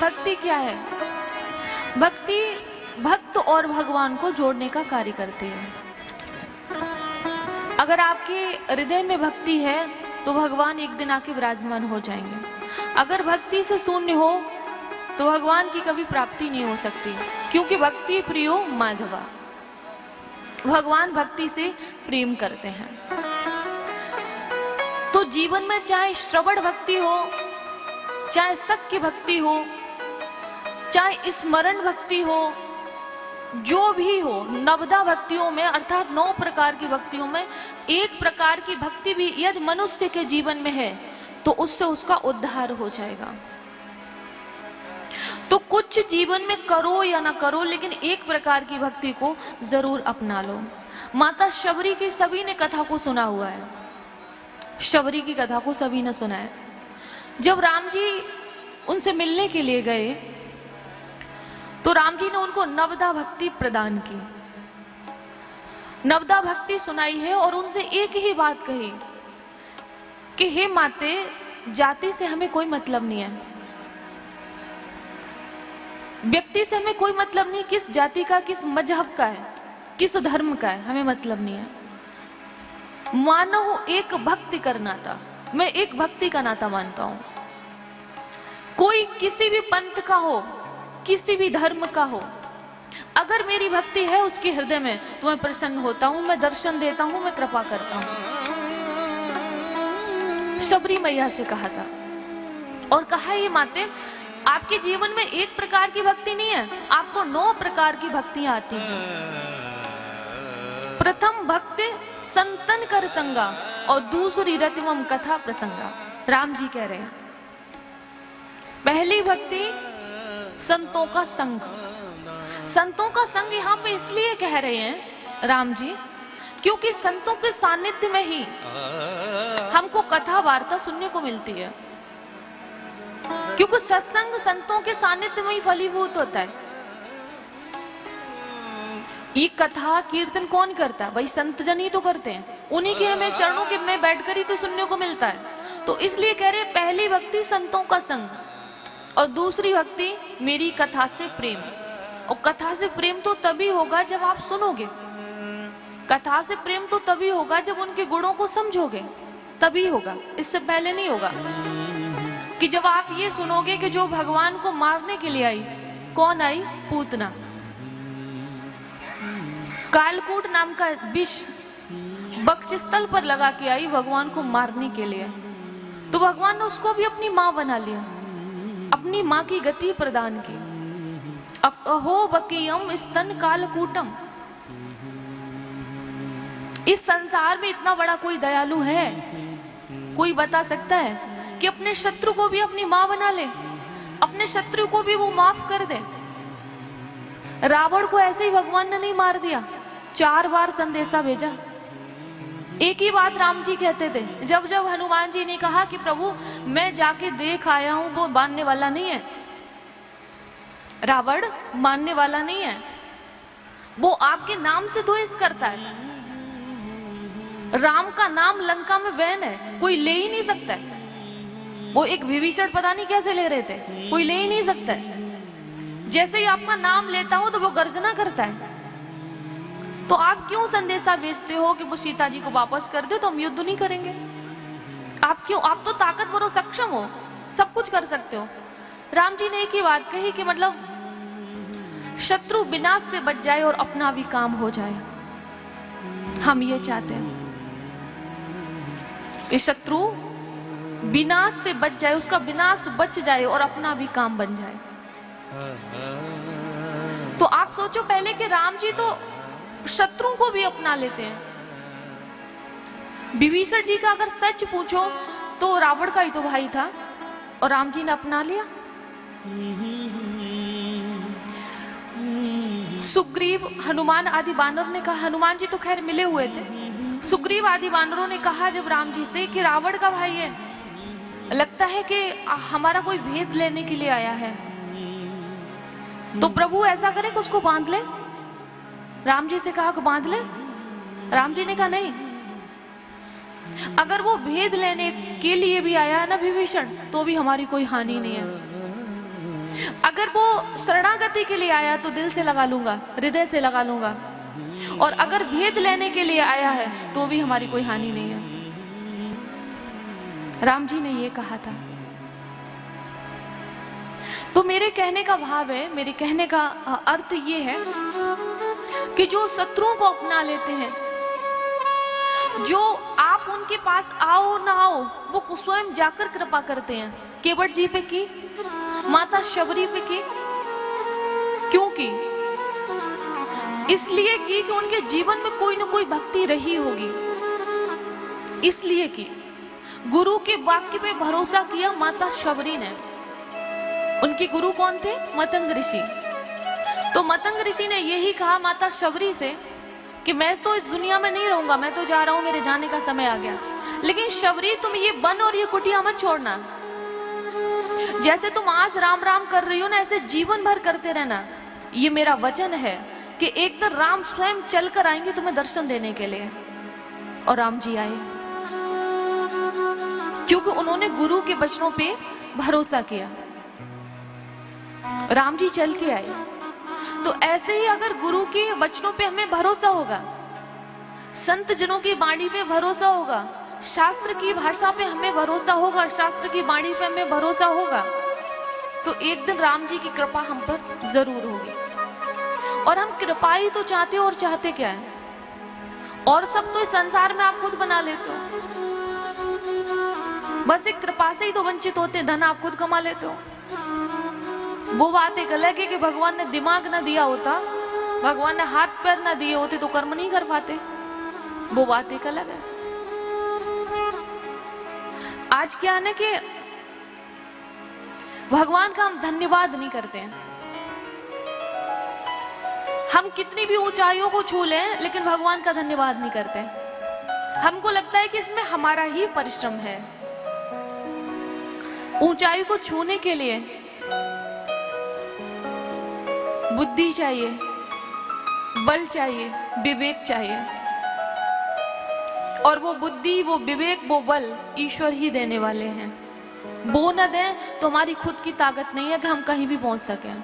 भक्ति क्या है? भक्ति भक्त और भगवान को जोड़ने का कार्य करती है। अगर आपके हृदय में भक्ति है तो भगवान एक दिन आके विराजमान हो जाएंगे। अगर भक्ति से शून्य हो तो भगवान की कभी प्राप्ति नहीं हो सकती, क्योंकि भक्ति प्रियो माधवा, भगवान भक्ति से प्रेम करते हैं। तो जीवन में चाहे श्रवण भक्ति हो, चाहे सख्य भक्ति हो, चाहे स्मरण भक्ति हो, जो भी हो, नवदा भक्तियों में अर्थात 9 प्रकार की भक्तियों में एक प्रकार की भक्ति भी यदि मनुष्य के जीवन में है तो उससे उसका उद्धार हो जाएगा। तो कुछ जीवन में करो या ना करो, लेकिन एक प्रकार की भक्ति को जरूर अपना लो। माता शबरी की सभी ने कथा को सुना हुआ है, शबरी की कथा को सभी ने सुना है। जब राम जी उनसे मिलने के लिए गए तो राम जी ने उनको नवदा भक्ति प्रदान की, नवदा भक्ति सुनाई है और उनसे एक ही बात कही कि हे माते, जाति से हमें कोई मतलब नहीं है, व्यक्ति से हमें कोई मतलब नहीं, किस जाति का, किस मजहब का है, किस धर्म का है, हमें मतलब नहीं है। मानो एक भक्ति का नाता, मैं एक भक्ति का नाता मानता हूं। कोई किसी भी पंथ का हो, किसी भी धर्म का हो, अगर मेरी भक्ति है उसके हृदय में तो मैं प्रसन्न होता हूं, मैं दर्शन देता हूं, मैं कृपा करता हूं। शबरी मैया से कहा था और कहा, ये माते, आपके जीवन में एक प्रकार की भक्ति नहीं है, आपको 9 प्रकार की भक्तियां आती हैं। प्रथम भक्ति संतन कर संगा और दूसरी रतिवम कथा प्रसंगा। राम जी कह रहे हैं पहली भक्ति संतों का संग। संतों का संग यहाँ पे इसलिए कह रहे हैं राम जी, क्योंकि संतों के सानिध्य में ही हमको कथा वार्ता सुनने को मिलती है, क्योंकि सत्संग संतों के सानिध्य में ही फलीभूत होता है। ये कथा कीर्तन कौन करता है? भाई संत जन ही तो करते हैं, उन्हीं के हमें चरणों के में बैठकर ही तो सुनने को मिलता है। तो इसलिए कह रहे पहली भक्ति संतों का संग और दूसरी भक्ति मेरी कथा से प्रेम। और कथा से प्रेम तो तभी होगा जब आप सुनोगे, कथा से प्रेम तो तभी होगा जब उनके गुणों को समझोगे, तभी होगा, इससे पहले नहीं होगा। कि जब आप ये सुनोगे कि जो भगवान को मारने के लिए आई, कौन आई? पूतना, कालकूट नाम का विष वक्षस्थल पर लगा के आई भगवान को मारने के लिए, तो भगवान ने उसको भी अपनी माँ बना लिया, अपनी माँ की गति प्रदान की। अहो बकीयम स्तन कालकूटम। इस संसार में इतना बड़ा कोई दयालु है? कोई बता सकता है कि अपने शत्रु को भी अपनी माँ बना ले, अपने शत्रु को भी वो माफ कर दे? रावण को ऐसे ही भगवान ने नहीं मार दिया, 4 बार संदेशा भेजा। एक ही बात राम जी कहते थे, जब जब हनुमान जी ने कहा कि प्रभु मैं जाके देख आया हूं, वो मानने वाला नहीं है, रावण मानने वाला नहीं है, वो आपके नाम से द्वेष करता है। राम का नाम लंका में बैन है, कोई ले ही नहीं सकता है। वो एक विभीषण पता नहीं कैसे ले रहे थे, कोई ले ही नहीं सकता है। जैसे ही आपका नाम लेता हूं तो वो गर्जना करता है। तो आप क्यों संदेशा भेजते हो कि वो सीता जी को वापस कर दे तो हम युद्ध नहीं करेंगे? आप क्यों? आप तो ताकतवर हो, सक्षम हो, सब कुछ कर सकते हो। राम जी ने एक ही बात कही कि मतलब शत्रु विनाश से बच जाए और अपना भी काम हो जाए। हम ये चाहते हैं कि शत्रु विनाश से बच जाए, उसका विनाश बच जाए और अपना भी काम बन जाए। तो आप सोचो पहले कि राम जी तो शत्रु को भी अपना लेते हैं। विभीषण जी का अगर सच पूछो तो रावण का ही तो भाई था और राम जी ने अपना लिया। सुग्रीव, हनुमान आदि वानर ने कहा, हनुमान जी तो खैर मिले हुए थे, सुग्रीव आदि वानरों ने कहा जब राम जी से कि रावण का भाई है, लगता है कि हमारा कोई भेद लेने के लिए आया है, तो प्रभु ऐसा करे कि उसको बांध ले। राम जी से कहा कि बांध ले। राम जी ने कहा नहीं, अगर वो भेद लेने के लिए भी आया है ना विभीषण, तो भी हमारी कोई हानि नहीं है। अगर वो शरणागति के लिए आया तो दिल से लगा लूंगा, हृदय से लगा लूंगा, और अगर भेद लेने के लिए आया है तो भी हमारी कोई हानि नहीं है। राम जी ने ये कहा था। तो मेरे कहने का भाव है, मेरे कहने का अर्थ ये है कि जो शत्रुओं को अपना लेते हैं, जो आप उनके पास आओ ना आओ वो स्वयं जाकर कृपा करते हैं। केवट जी पे की, माता शबरी पे की, क्यों की? इसलिए की कि उनके जीवन में कोई ना कोई भक्ति रही होगी, इसलिए की। गुरु के वाक्य पे भरोसा किया माता शबरी ने। उनके गुरु कौन थे? मतंग ऋषि। तो मतंग ऋषि ने यही कहा माता शबरी से कि मैं तो इस दुनिया में नहीं रहूंगा, मैं तो जा रहा हूं, मेरे जाने का समय आ गया। लेकिन शबरी तुम ये वन और ये कुटिया मत छोड़ना। जैसे तुम आज राम राम कर रही हो ना, ऐसे जीवन भर करते रहना। ये मेरा वचन है कि एक दिन राम स्वयं चलकर आएंगे तुम्हें दर्शन देने के लिए। और राम जी आए, क्योंकि उन्होंने गुरु के वचनों पे भरोसा किया। राम जी चल के आए। तो ऐसे ही अगर गुरु के वचनों पे हमें भरोसा होगा, संत जनों की वाणी पे भरोसा होगा, शास्त्र की भाषा पे हमें भरोसा होगा, शास्त्र की वाणी पे हमें भरोसा होगा, तो एक दिन राम जी की कृपा हम पर जरूर होगी। और हम कृपा ही तो चाहते हो, और चाहते क्या है? और सब तो इस संसार में आप खुद बना लेते हो। बस एक कृपा से ही तो वंचित होते, धन आप खुद कमा लेते हो। वो बात एक अलग है कि भगवान ने दिमाग ना दिया होता, भगवान ने हाथ पैर ना दिए होते तो कर्म नहीं कर पाते। वो बात एक अलग है। आज क्या है ना कि भगवान का हम धन्यवाद नहीं करते हैं। हम कितनी भी ऊंचाइयों को छू लें लेकिन भगवान का धन्यवाद नहीं करते। हमको लगता है कि इसमें हमारा ही परिश्रम है। ऊंचाई को छूने के लिए बुद्धि चाहिए, बल चाहिए, विवेक चाहिए, और वो बुद्धि, वो विवेक, वो बल ईश्वर ही देने वाले हैं। वो न दें तो हमारी खुद की ताकत नहीं है कि हम कहीं भी पहुंच सकें।